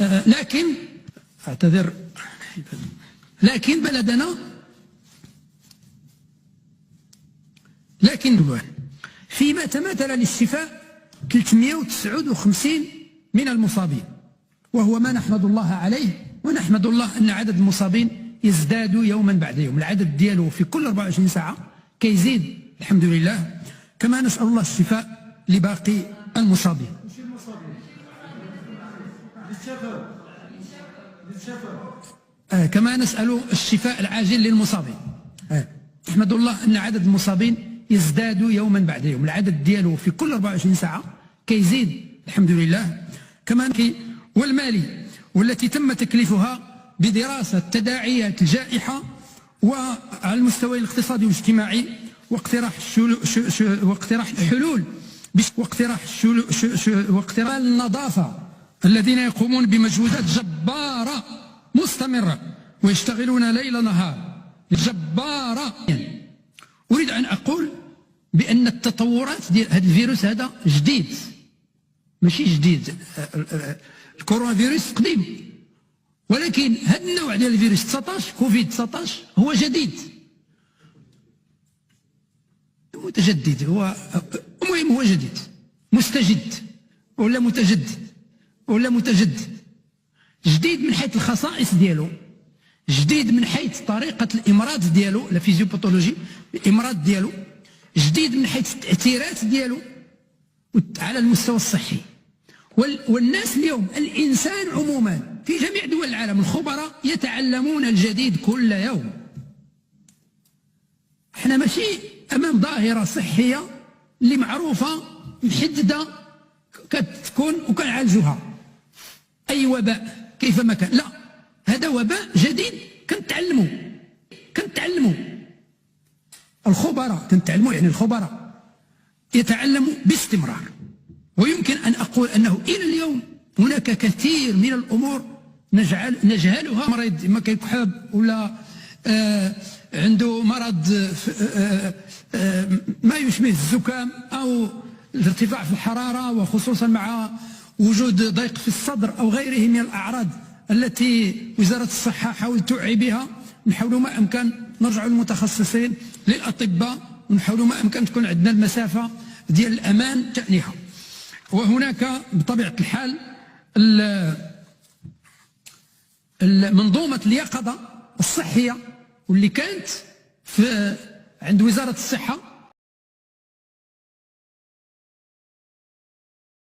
لكن أعتذر، لكن بلدنا فيما تماثل للشفاء 359 من المصابين، وهو ما نحمد الله عليه، ونحمد الله أن عدد المصابين يزداد يوما بعد يوم، العدد ديالو في كل 24 ساعة كيزيد الحمد لله، كما نسأل الله الشفاء لباقي المصابين. كما نسأل الشفاء العاجل للمصابين. نحمد الله أن عدد المصابين يزداد يوما بعد يوم، العدد ديالو في كل 24 ساعة كيزيد الحمد لله، كما والمالي والتي تم تكليفها بدراسة تداعيات الجائحة وعلى المستوى الاقتصادي والاجتماعي، واقتراح الحلول واقتراح النظافة الذين يقومون بمجهودات جبارة مستمرة ويشتغلون ليل نهار جبارة. أريد أن أقول بأن التطورات ديال هذا الفيروس هذا جديد، ماشي جديد، الكورونا فيروس قديم، ولكن هذا النوع ديال الفيروس 19 كوفيد 19 هو جديد متجدد، هو المهم هو جديد مستجد ولا متجدد ولا متجدد، جديد من حيث الخصائص ديالو، جديد من حيث طريقة الإمراض ديالو، لا فيزيوباثولوجي الإمراض ديالو، جديد من حيث التأثيرات ديالو على المستوى الصحي. والناس اليوم، الإنسان عموما في جميع دول العالم، الخبراء يتعلمون الجديد كل يوم. احنا ماشي أمام ظاهرة صحية اللي معروفة محددة كتكون وكنعالجوها، أي وباء كيفما كان، لا، هذا وباء جديد كنتعلموا الخبراء، يعني الخبراء يتعلموا باستمرار. ويمكن أن أقول أنه إلى اليوم هناك كثير من الأمور نجهلها، مريض ما كيكحب ولا عنده مرض ما يشبه الزكام أو الارتفاع في الحرارة، وخصوصا مع وجود ضيق في الصدر أو غيره من الأعراض التي وزارة الصحة حاولت توعي بها. نحاول ما أمكن نرجع للمتخصصين للأطباء، ونحاول ما أمكن تكون عندنا المسافة ديال الأمان تأنيها. وهناك بطبيعة الحال منظومة اليقظة الصحية واللي كانت عند وزارة الصحة